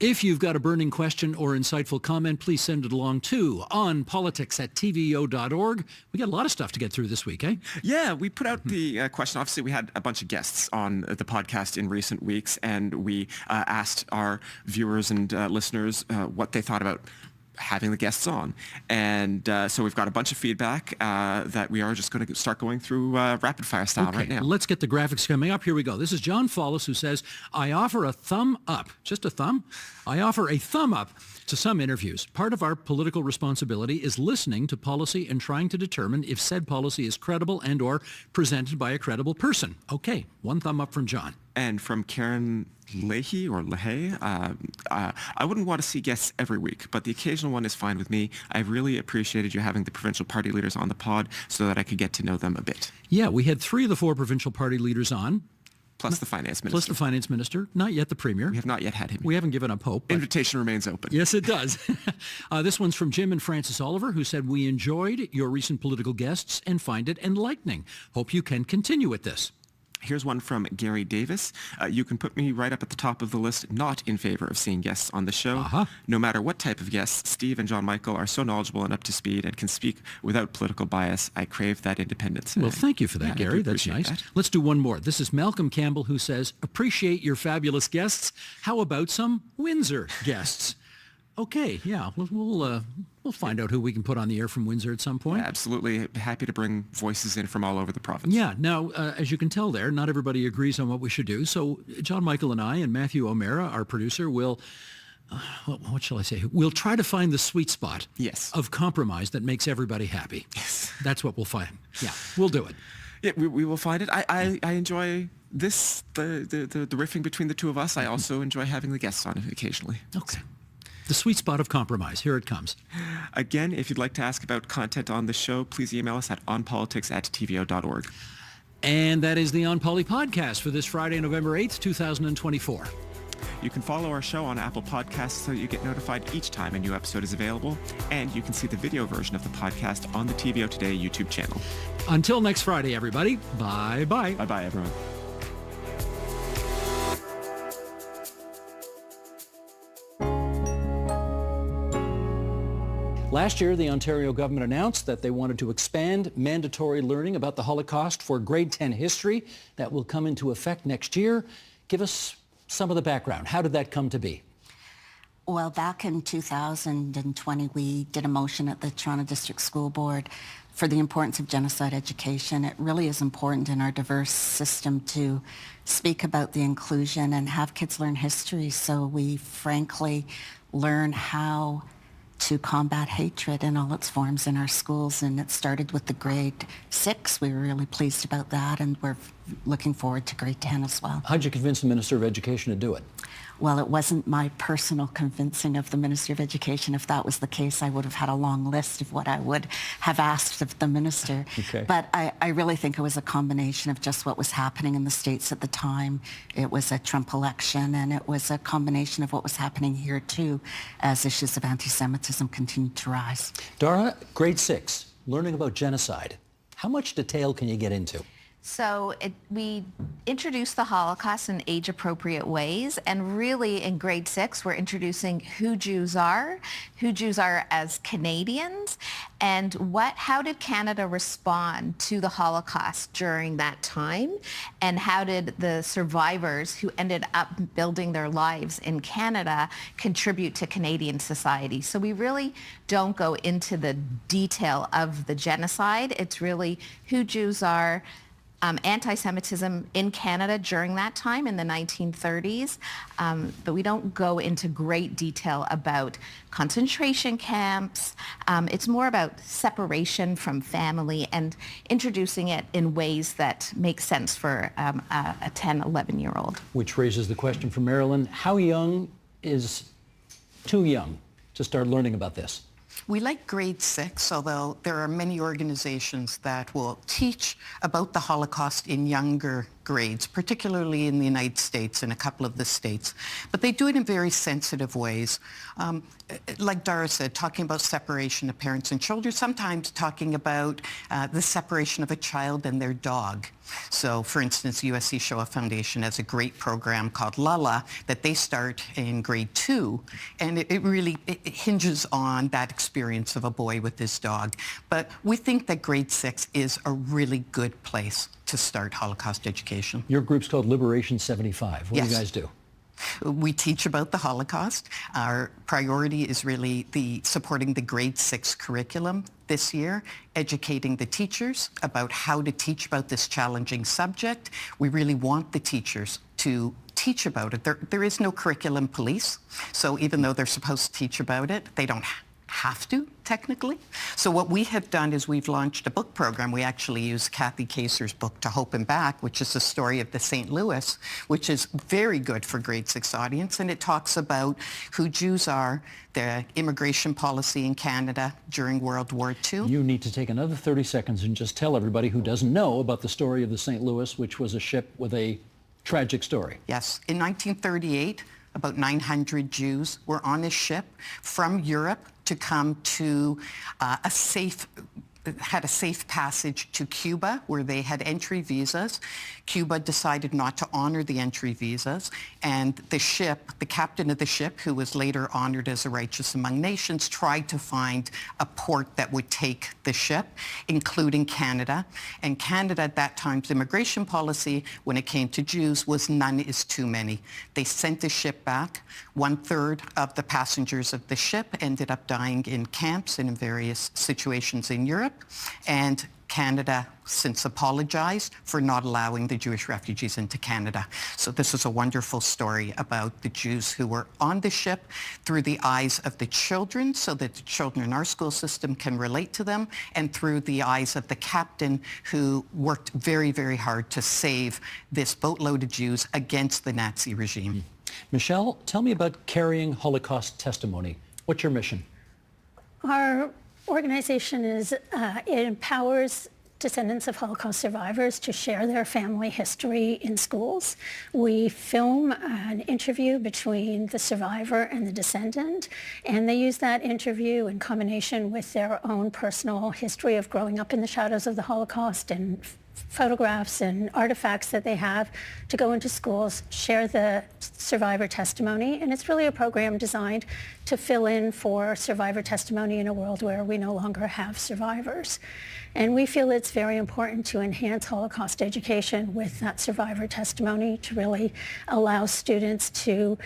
S2: If you've got a burning question or insightful comment, please send it along to onpolitics@tvo.org. We got a lot of stuff to get through this week, eh?
S3: Yeah, we put out the question. Obviously, we had a bunch of guests on the podcast in recent weeks, and we asked our viewers and listeners what they thought about having the guests on. And so we've got a bunch of feedback that we are just going to start going through rapid fire style right now.
S2: Let's get the graphics coming up. Here we go. This is John Follis, who says, I offer a thumb up, just a thumb. I offer a thumb up to some interviews. Part of our political responsibility is listening to policy and trying to determine if said policy is credible and or presented by a credible person. Okay, one thumb up from John.
S3: And from Karen Leahy or Leahy, I wouldn't want to see guests every week, but the occasional one is fine with me. I really appreciated you having the provincial party leaders on the pod so that I could get to know them a bit.
S2: Yeah, we had 3 of the 4 provincial party leaders on.
S3: Plus the finance minister.
S2: Plus the finance minister. Not yet the premier.
S3: We have not yet had him.
S2: We haven't given up hope.
S3: Invitation remains open.
S2: Yes, it does. This one's from Jim and Francis Oliver, who said, "We enjoyed your recent political guests and find it enlightening. Hope you can continue with this."
S3: Here's one from Gary Davis. You can put me right up at the top of the list, not in favor of seeing guests on the show.
S2: Uh-huh.
S3: No matter what type of guests, Steve and John Michael are so knowledgeable and up to speed and can speak without political bias. I crave that independence.
S2: Well, thank you for that,
S3: Yeah, I
S2: Gary.
S3: do
S2: That's
S3: appreciate
S2: nice.
S3: that.
S2: Let's do one more. This is Malcolm Campbell, who says, "Appreciate your fabulous guests. How about some Windsor guests?" Okay, yeah, we'll find out who we can put on the air from Windsor at some point.
S3: Absolutely happy to bring voices in from all over the province.
S2: Yeah. Now, as you can tell there, not everybody agrees on what we should do. So John Michael and I and Matthew O'Meara, our producer, will, what shall I say? We'll try to find the sweet spot
S3: Yes.
S2: of compromise that makes everybody happy.
S3: Yes.
S2: That's what we'll find. Yeah, we'll do it.
S3: Yeah, we will find it. I enjoy this, the riffing between the two of us. I also enjoy having the guests on occasionally.
S2: Okay. The sweet spot of compromise. Here it comes.
S3: Again, if you'd like to ask about content on the show, please email us at onpolitics@tvo.org.
S2: And that is the On Poly podcast for this Friday, November 8th, 2024.
S3: You can follow our show on Apple Podcasts so you get notified each time a new episode is available. And you can see the video version of the podcast on the TVO Today YouTube channel.
S2: Until next Friday, everybody. Bye-bye.
S3: Bye-bye, everyone.
S2: Last year, the Ontario government announced that they wanted to expand mandatory learning about the Holocaust for grade 10 history. That will come into effect next year. Give us some of the background. How did that come to be?
S6: Well, back in 2020, we did a motion at the Toronto District School Board for the importance of genocide education. It really is important in our diverse system to speak about the inclusion and have kids learn history so we frankly learn how to combat hatred in all its forms in our schools. And it started with the grade 6. We were really pleased about that, and we're looking forward to grade 10 as well.
S2: How'd you convince the Minister of Education to do it?
S6: Well, it wasn't my personal convincing of the Minister of Education. If that was the case, I would have had a long list of what I would have asked of the minister.
S2: Okay.
S6: But I really think it was a combination of just what was happening in the States at the time. It was a Trump election, and it was a combination of what was happening here, too, as issues of anti-Semitism continued to rise.
S2: Dara, grade 6, learning about genocide. How much detail can you get into?
S7: So we introduced the Holocaust in age-appropriate ways, and really in grade 6 we're introducing who Jews are as Canadians, and how did Canada respond to the Holocaust during that time, and how did the survivors who ended up building their lives in Canada contribute to Canadian society. So we really don't go into the detail of the genocide. It's really who Jews are, anti-Semitism in Canada during that time in the 1930s, but we don't go into great detail about concentration camps. It's more about separation from family and introducing it in ways that make sense for a 10, 11-year-old.
S2: Which raises the question for Marilyn, how young is too young to start learning about this?
S8: We like grade 6, although there are many organizations that will teach about the Holocaust in younger grades, particularly in the United States and a couple of the states. But they do it in very sensitive ways. Like Dara said, talking about separation of parents and children, sometimes talking about the separation of a child and their dog. So, for instance, USC Shoah Foundation has a great program called Lala that they start in grade 2, and it really hinges on that experience of a boy with his dog. But we think that grade 6 is a really good place to start Holocaust education.
S2: Your group's called Liberation 75. What do you guys do?
S8: We teach about the Holocaust. Our priority is really supporting the grade 6 curriculum this year, educating the teachers about how to teach about this challenging subject. We really want the teachers to teach about it. There is no curriculum police, so even though they're supposed to teach about it, they don't have to, technically. So what we have done is we've launched a book program. We actually use Kathy Kaser's book, To Hope and Back, which is the story of the St. Louis, which is very good for grade 6 audience. And it talks about who Jews are, the immigration policy in Canada during World War II.
S2: You need to take another 30 seconds and just tell everybody who doesn't know about the story of the St. Louis, which was a ship with a tragic story.
S8: Yes. In 1938, about 900 Jews were on a ship from Europe to come to had a safe passage to Cuba, where they had entry visas. Cuba decided not to honor the entry visas, and the ship, the captain of the ship, who was later honored as a righteous among nations, tried to find a port that would take the ship, including Canada. And Canada at that time's immigration policy, when it came to Jews, was none is too many. They sent the ship back. 1/3 of the passengers of the ship ended up dying in camps and in various situations in Europe. And Canada since apologized for not allowing the Jewish refugees into Canada. So this is a wonderful story about the Jews who were on the ship through the eyes of the children, so that the children in our school system can relate to them, and through the eyes of the captain, who worked very, very hard to save this boatload of Jews against the Nazi regime.
S2: Michelle, tell me about carrying Holocaust testimony. What's your mission?
S9: Our organization it empowers descendants of Holocaust survivors to share their family history in schools. We film an interview between the survivor and the descendant, and they use that interview in combination with their own personal history of growing up in the shadows of the Holocaust and photographs and artifacts that they have to go into schools, share the survivor testimony. And it's really a program designed to fill in for survivor testimony in a world where we no longer have survivors. And we feel it's very important to enhance Holocaust education with that survivor testimony, to really allow students to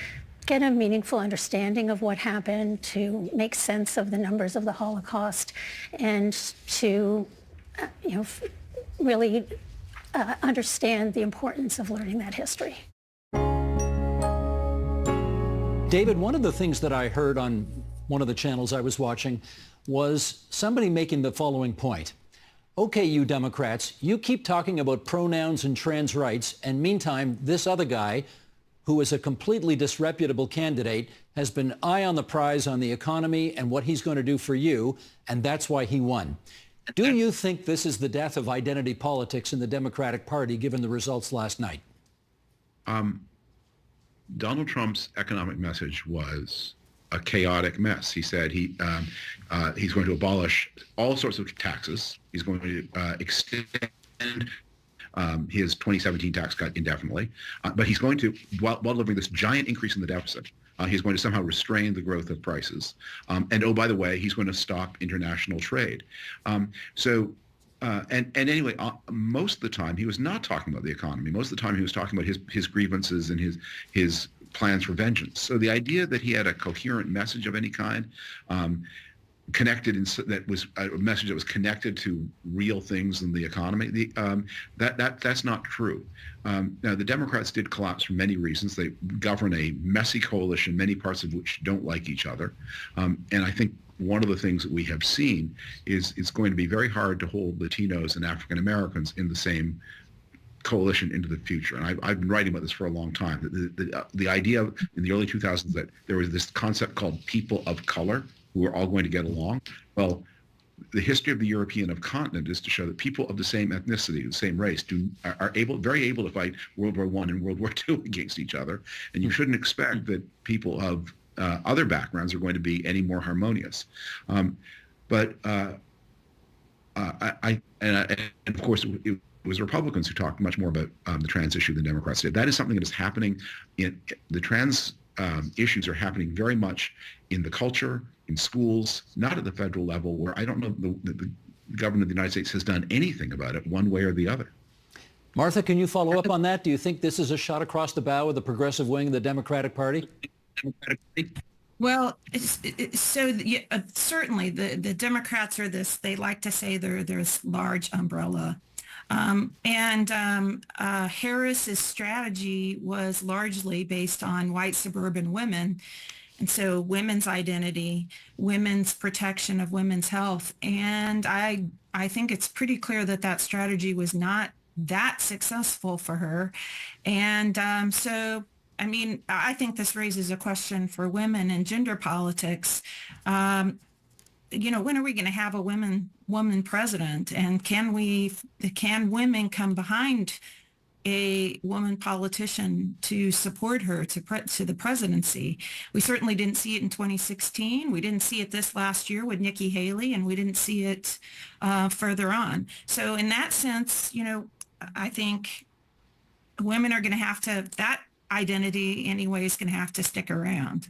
S9: get a meaningful understanding of what happened, to make sense of the numbers of the Holocaust, and to really understand the importance of learning that history.
S2: David, one of the things that I heard on one of the channels I was watching was somebody making the following point. Okay, you Democrats, you keep talking about pronouns and trans rights, and meantime, this other guy, who is a completely disreputable candidate, has been eye on the prize on the economy and what he's going to do for you, and that's why he won. Do you think this is the death of identity politics in the Democratic Party, given the results last night?
S10: Donald Trump's economic message was a chaotic mess. He said he's going to abolish all sorts of taxes. He's going to extend his 2017 tax cut indefinitely, but he's going to, while delivering this giant increase in the deficit, he's going to somehow restrain the growth of prices. And oh, by the way, he's going to stop international trade. Anyway, most of the time he was not talking about the economy. Most of the time he was talking about his grievances and his plans for vengeance. So the idea that he had a coherent message of any kind, that was a message that was connected to real things in the economy, that's not true. Now, the Democrats did collapse for many reasons. They govern a messy coalition, many parts of which don't like each other. And I think one of the things that we have seen is it's going to be very hard to hold Latinos and African Americans in the same coalition into the future. And I've been writing about this for a long time. The idea in the early 2000s that there was this concept called people of color who are all going to get along. Well, the history of the European continent is to show that people of the same ethnicity, the same race, are very able to fight World War I and World War II against each other. And you shouldn't expect that people of other backgrounds are going to be any more harmonious. And of course, it was Republicans who talked much more about the trans issue than Democrats did. That is something that is happening. The trans issues are happening very much in the culture, in schools, not at the federal level, where I don't know the government of the United States has done anything about it one way or the other.
S2: Martha, can you follow up on that? Do you think this is a shot across the bow of the progressive wing of the Democratic Party?
S11: Well, certainly the Democrats are this, they like to say they're this large umbrella. Harris's strategy was largely based on white suburban women. And so women's identity, women's protection of women's health. And I think it's pretty clear that that strategy was not that successful for her. And so, I mean, I think this raises a question for women in gender politics. You know, when are we going to have a woman president? And can women come behind a woman politician to support her to the presidency? We certainly didn't see it in 2016. We didn't see it this last year with Nikki Haley, and we didn't see it further on. So in that sense, you know, I think women are going to have to, that identity anyway is going to have to stick around.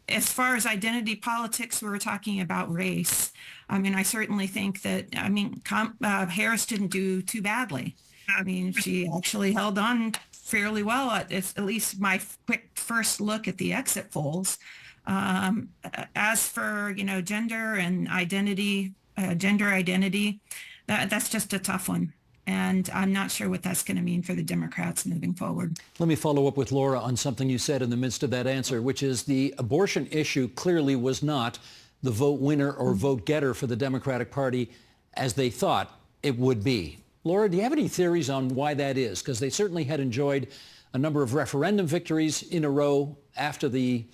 S11: As far as identity politics, we were talking about race. I mean, I certainly think that, I mean, Harris didn't do too badly. I mean, she actually held on fairly well, at least my quick first look at the exit polls. As for, you know, gender and identity, that's just a tough one. And I'm not sure what that's going to mean for the Democrats moving forward.
S2: Let me follow up with Laura on something you said in the midst of that answer, which is the abortion issue clearly was not the vote winner or vote getter for the Democratic Party as they thought it would be. Laura, do you have any theories on why that is? Because they certainly had enjoyed a number of referendum victories in a row after the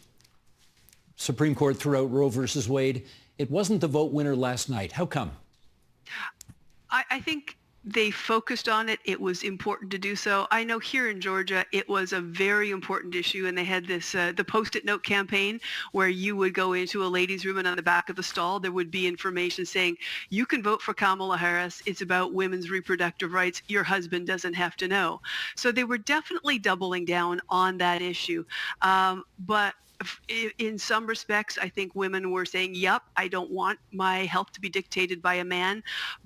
S2: Supreme Court threw out Roe versus Wade. It wasn't the vote winner last night. How come?
S12: I think they focused on it. It was important to do so. I know here in Georgia, it was a very important issue, and they had this, the Post-it note campaign, where you would go into a ladies' room, and on the back of the stall, there would be information saying, you can vote for Kamala Harris. It's about women's reproductive rights. Your husband doesn't have to know. So they were definitely doubling down on that issue. But in some respects, I think women were saying, yep, I don't want my health to be dictated by a man,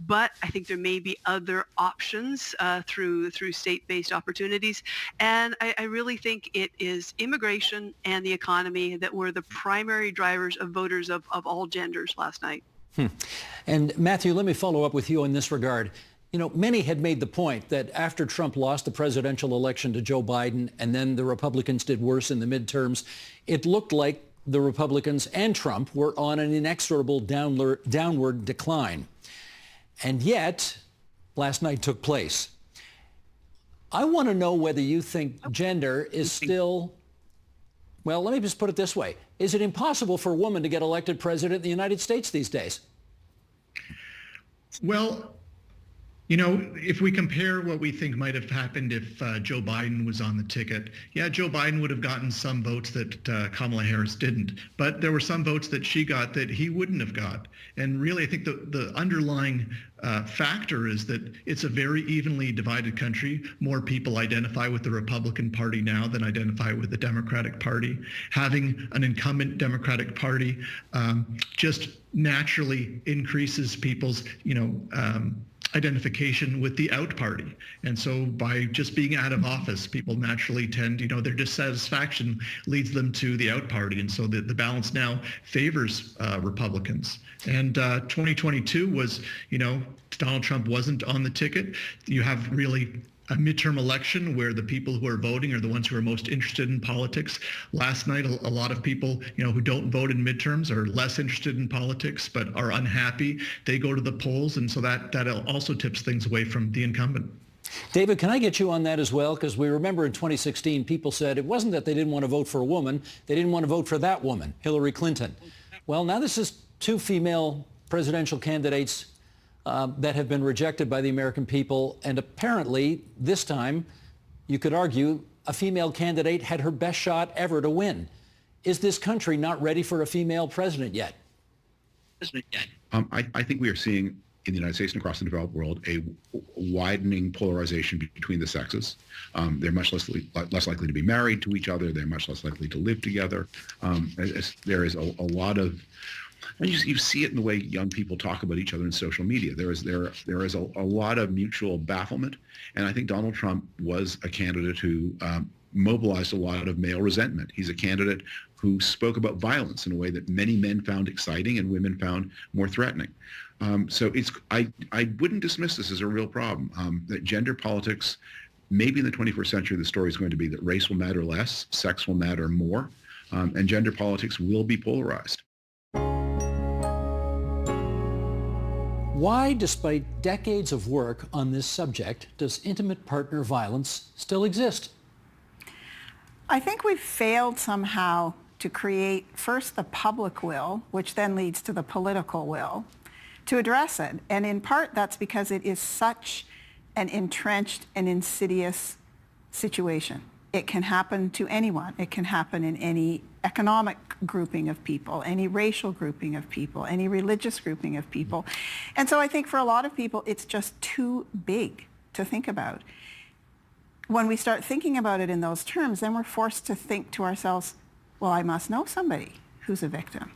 S12: but I think there may be other options through state-based opportunities. And I really think it is immigration and the economy that were the primary drivers of voters of all genders last night.
S2: And Matthew, let me follow up with you in this regard. You know, many had made the point that after Trump lost the presidential election to Joe Biden and then the Republicans did worse in the midterms, it looked like the Republicans and Trump were on an inexorable downward decline. And yet, last night took place. I want to know whether you think gender is still, well, let me just put it this way. Is it impossible for a woman to get elected president of the United States these days?
S13: Well, you know, if we compare what we think might have happened if Joe Biden was on the ticket, yeah, Joe Biden would have gotten some votes that Kamala Harris didn't. But there were some votes that she got that he wouldn't have got. And really, I think the underlying factor is that it's a very evenly divided country. More people identify with the Republican Party now than identify with the Democratic Party. Having an incumbent Democratic Party just naturally increases people's, identification with the out party. And so by just being out of office, people naturally tend, their dissatisfaction leads them to the out party. And so the balance now favors Republicans. And 2022 was, Donald Trump wasn't on the ticket. You have really a midterm election where the people who are voting are the ones who are most interested in politics. Last night, a lot of people, who don't vote in midterms are less interested in politics, but are unhappy. They go to the polls, and so that also tips things away from the incumbent.
S2: David, can I get you on that as well? Because we remember in 2016, people said it wasn't that they didn't want to vote for a woman, they didn't want to vote for that woman, Hillary Clinton. Well, now this is two female presidential candidates that have been rejected by the American people. And apparently, this time, you could argue, a female candidate had her best shot ever to win. Is this country not ready for a female president yet?
S10: I think we are seeing in the United States and across the developed world a widening polarization between the sexes. They're much less likely to be married to each other. They're much less likely to live together. There is a lot of, and you see it in the way young people talk about each other in social media. There is a lot of mutual bafflement, and I think Donald Trump was a candidate who mobilized a lot of male resentment. He's a candidate who spoke about violence in a way that many men found exciting and women found more threatening. So I wouldn't dismiss this as a real problem. That gender politics, maybe in the 21st century, the story is going to be that race will matter less, sex will matter more. and gender politics will be polarized.
S2: Why, despite decades of work on this subject, does intimate partner violence still exist?
S14: I think we've failed somehow to create first the public will, which then leads to the political will, to address it. And in part, that's because it is such an entrenched and insidious situation. It can happen to anyone. It can happen in any economic grouping of people, any racial grouping of people, any religious grouping of people. And so I think for a lot of people, it's just too big to think about. When we start thinking about it in those terms, then we're forced to think to ourselves, well, I must know somebody who's a victim.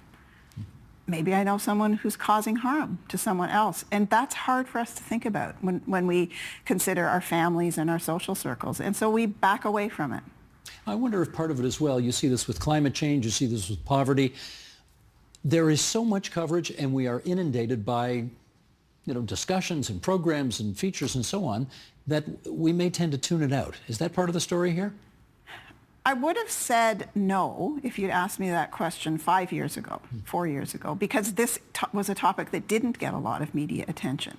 S14: Maybe I know someone who's causing harm to someone else. And that's hard for us to think about when we consider our families and our social circles. And so we back away from it.
S2: I wonder if part of it as well, you see this with climate change, you see this with poverty. There is so much coverage and we are inundated by discussions and programs and features and so on that we may tend to tune it out. Is that part of the story here?
S14: I would have said no if you'd asked me that question 5 years ago, 4 years ago, because this was a topic that didn't get a lot of media attention.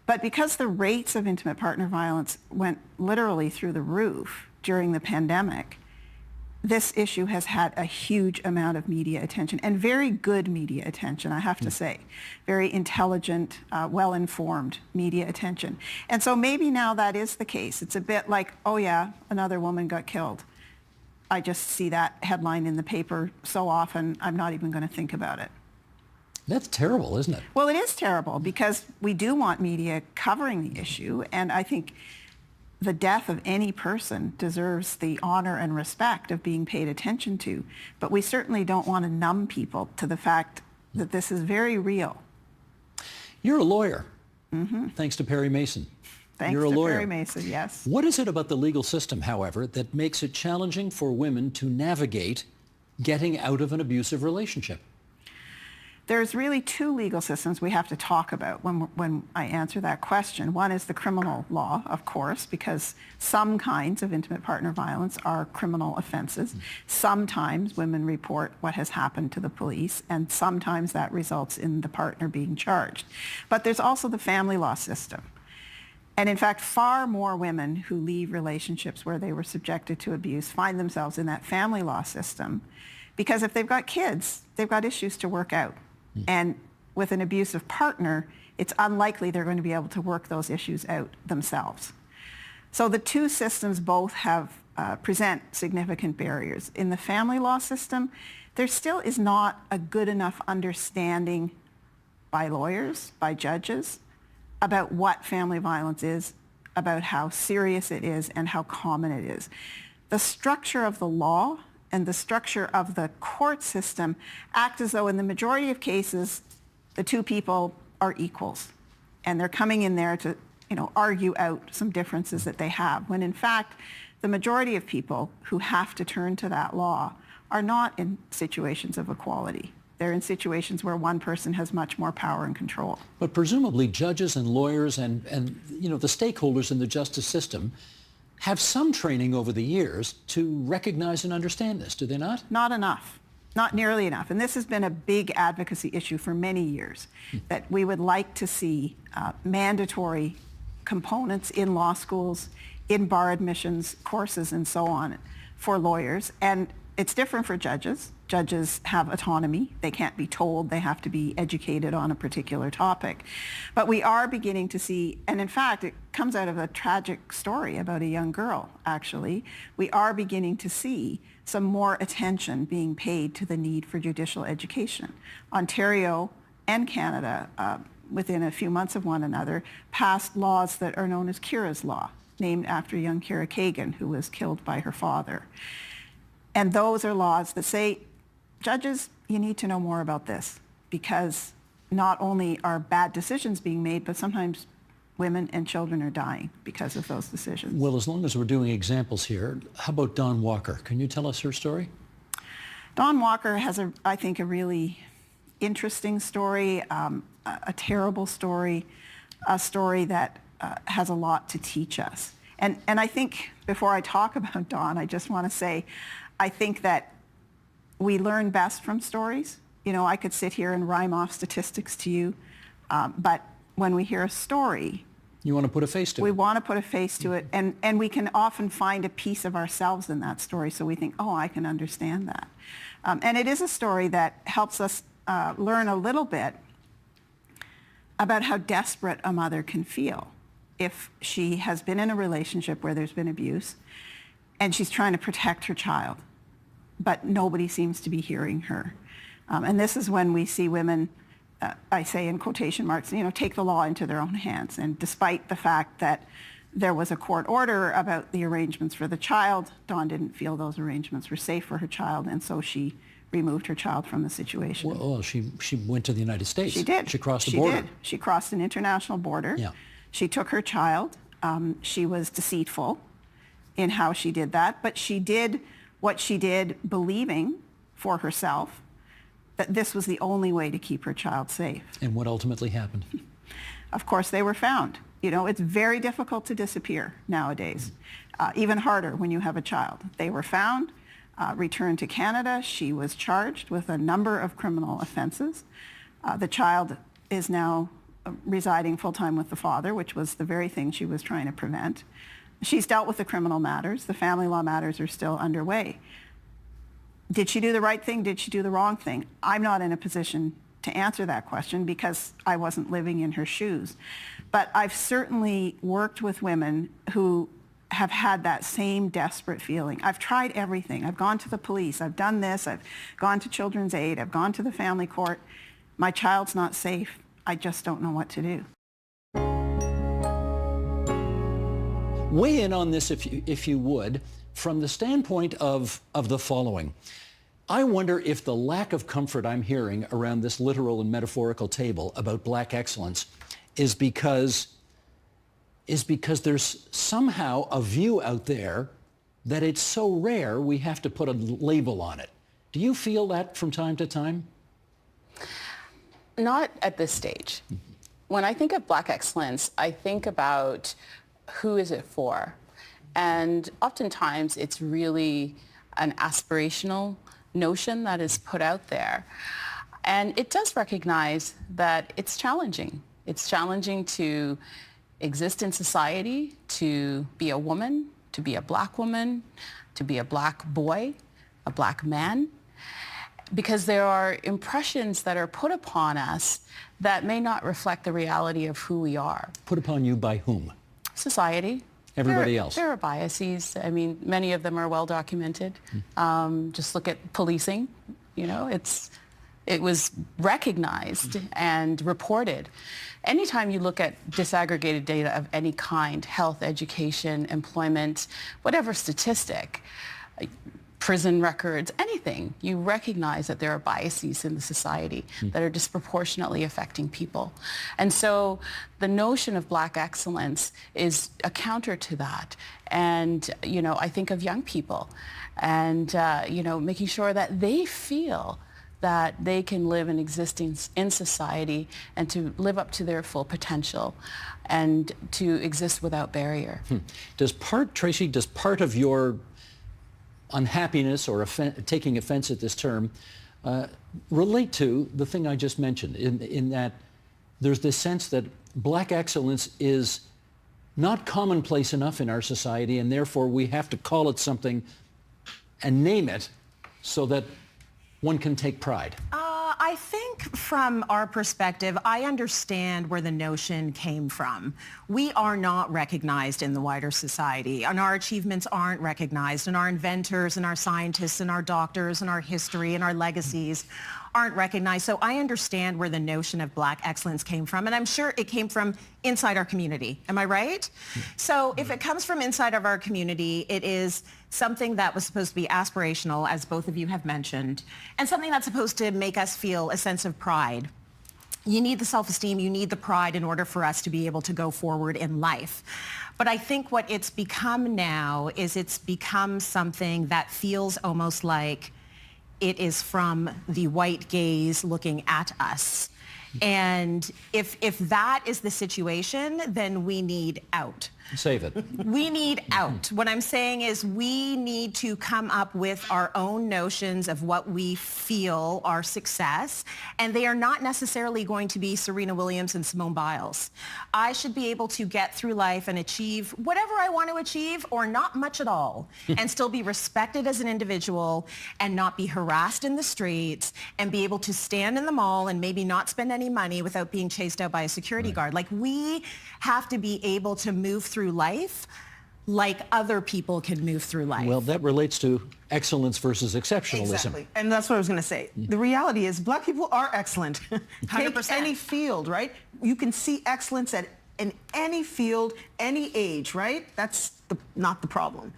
S14: But because the rates of intimate partner violence went literally through the roof during the pandemic, this issue has had a huge amount of media attention, and very good media attention, I have to say. Very intelligent, well-informed media attention. And so maybe now that is the case. It's a bit like, oh yeah, another woman got killed. I just see that headline in the paper so often, I'm not even going to think about it.
S2: That's terrible, isn't it?
S14: Well, it is terrible because we do want media covering the issue, and I think the death of any person deserves the honor and respect of being paid attention to. But we certainly don't want to numb people to the fact that this is very real.
S2: You're a lawyer, thanks to Perry Mason.
S14: Thanks to Perry Mason, yes.
S2: What is it about the legal system, however, that makes it challenging for women to navigate getting out of an abusive relationship?
S14: There's really two legal systems we have to talk about when I answer that question. One is the criminal law, of course, because some kinds of intimate partner violence are criminal offenses. Sometimes women report what has happened to the police, and sometimes that results in the partner being charged. But there's also the family law system. And in fact, far more women who leave relationships where they were subjected to abuse find themselves in that family law system, because if they've got kids, they've got issues to work out. And with an abusive partner, it's unlikely they're going to be able to work those issues out themselves. So the two systems both present significant barriers. In the family law system, there still is not a good enough understanding by lawyers, by judges, about what family violence is, about how serious it is, and how common it is. The structure of the law and the structure of the court system act as though in the majority of cases, the two people are equals. And they're coming in there to, argue out some differences that they have, when in fact, the majority of people who have to turn to that law are not in situations of equality. They're in situations where one person has much more power and control.
S2: But presumably judges and lawyers and the stakeholders in the justice system have some training over the years to recognize and understand this, do they not?
S14: Not enough. Not nearly enough. And this has been a big advocacy issue for many years, that we would like to see mandatory components in law schools, in bar admissions courses and so on for lawyers. And it's different for judges. Judges have autonomy. They can't be told. They have to be educated on a particular topic. But we are beginning to see, and in fact, it comes out of a tragic story about a young girl, actually. We are beginning to see some more attention being paid to the need for judicial education. Ontario and Canada, within a few months of one another, passed laws that are known as Kira's Law, named after young Kira Kagan, who was killed by her father. And those are laws that say, judges, you need to know more about this, because not only are bad decisions being made, but sometimes women and children are dying because of those decisions.
S2: Well, as long as we're doing examples here, how about Dawn Walker? Can you tell us her story?
S14: Dawn Walker has, I think, a really interesting story, a terrible story, a story that has a lot to teach us. And I think before I talk about Dawn, I just want to say, I think that we learn best from stories. You know, I could sit here and rhyme off statistics to you, but when we hear a story,
S2: you want to put a face to it.
S14: We want to put a face to it, and we can often find a piece of ourselves in that story, so we think, oh, I can understand that. And it is a story that helps us learn a little bit about how desperate a mother can feel if she has been in a relationship where there's been abuse and she's trying to protect her child, but nobody seems to be hearing her. And this is when we see women, I say in quotation marks, you know, take the law into their own hands. And despite the fact that there was a court order about the arrangements for the child, Dawn didn't feel those arrangements were safe for her child, and so she removed her child from the situation.
S2: Well, she went to the United States.
S14: She did.
S2: She crossed the border.
S14: She did. She crossed an international border.
S2: Yeah.
S14: She took her child. She was deceitful in how she did that, but she did what she did believing for herself that this was the only way to keep her child safe.
S2: And what ultimately happened?
S14: Of course, they were found. You know, it's very difficult to disappear nowadays, even harder when you have a child. They were found, returned to Canada. She was charged with a number of criminal offenses. The child is now residing full-time with the father, which was the very thing she was trying to prevent. She's dealt with the criminal matters. The family law matters are still underway. Did she do the right thing? Did she do the wrong thing? I'm not in a position to answer that question because I wasn't living in her shoes. But I've certainly worked with women who have had that same desperate feeling. I've tried everything. I've gone to the police. I've done this. I've gone to Children's Aid. I've gone to the family court. My child's not safe. I just don't know what to do.
S2: Weigh in on this, if you would, from the standpoint of the following. I wonder if the lack of comfort I'm hearing around this literal and metaphorical table about black excellence is because there's somehow a view out there that it's so rare we have to put a label on it. Do you feel that from time to time?
S15: Not at this stage. When I think of black excellence, I think about who is it for? And oftentimes it's really an aspirational notion that is put out there. And it does recognize that it's challenging. It's challenging to exist in society, to be a woman, to be a black woman, to be a black boy, a black man, because there are impressions that are put upon us that may not reflect the reality of who we are. Put upon you by whom? Society.
S2: Everybody else.
S15: There are biases. I mean, many of them are well documented. Just look at policing. You know, it was recognized and reported. Anytime you look at disaggregated data of any kind, health, education, employment, whatever statistic, prison records, anything, you recognize that there are biases in the society that are disproportionately affecting people. And so the notion of black excellence is a counter to that. And, you know, I think of young people and, you know, making sure that they feel that they can live and exist in society and to live up to their full potential and to exist without barrier.
S2: Tracy, does part of your unhappiness or taking offense at this term relate to the thing I just mentioned, in that there's this sense that black excellence is not commonplace enough in our society, and therefore we have to call it something and name it so that one can take pride?
S16: I think from our perspective, I understand where the notion came from. We are not recognized in the wider society, and our achievements aren't recognized, and our inventors and our scientists and our doctors and our history and our legacies aren't recognized. So I understand where the notion of black excellence came from, and I'm sure it came from inside our community. Am I right? So if it comes from inside of our community, it is something that was supposed to be aspirational, as both of you have mentioned, and something that's supposed to make us feel a sense of pride. You need the self-esteem, you need the pride in order for us to be able to go forward in life. But I think what it's become now is it's become something that feels almost like it is from the white gaze looking at us. And if that is the situation, then we need out.
S2: Save it.
S16: We need out. What I'm saying is we need to come up with our own notions of what we feel are success, and they are not necessarily going to be Serena Williams and Simone Biles. I should be able to get through life and achieve whatever I want to achieve, or not much at all, and still be respected as an individual and not be harassed in the streets, and be able to stand in the mall and maybe not spend any money without being chased out by a security guard. Like, we have to be able to move through life like other people can move through life.
S2: Well, that relates to excellence versus exceptionalism.
S17: Exactly. And that's what I was going to say. The reality is black people are excellent. Take
S16: 100%.
S17: any field, right? You can see excellence in any field, any age, right? That's not the problem.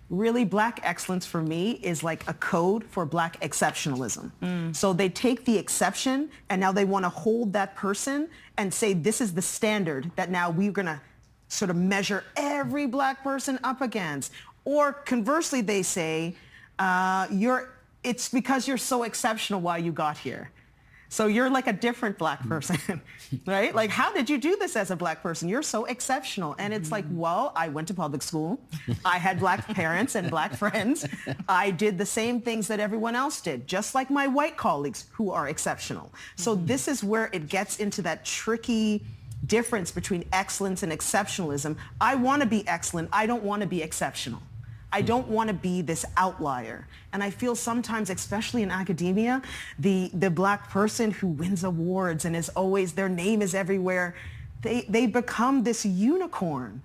S17: Really, black excellence for me is like a code for black exceptionalism. So they take the exception and now they want to hold that person and say, this is the standard that now we're going to sort of measure every black person up against. Or conversely, they say, it's because you're so exceptional why you got here. So you're like a different black person, right? Like, how did you do this as a black person? You're so exceptional. And it's like, well, I went to public school. I had black parents and black friends. I did the same things that everyone else did, just like my white colleagues who are exceptional. So this is where it gets into that tricky difference between excellence and exceptionalism. I want to be excellent. I don't want to be exceptional. I don't want to be this outlier. And I feel sometimes, especially in academia, the black person who wins awards and is always, their name is everywhere, they become this unicorn.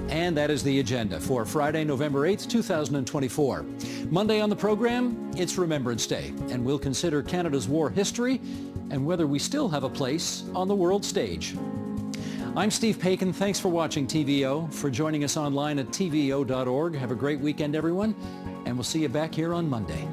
S2: And that is the agenda for Friday, November 8th, 2024. Monday on the program, it's Remembrance Day, and we'll consider Canada's war history and whether we still have a place on the world stage. I'm Steve Paikin. Thanks for watching TVO, for joining us online at tvo.org. Have a great weekend, everyone, and we'll see you back here on Monday.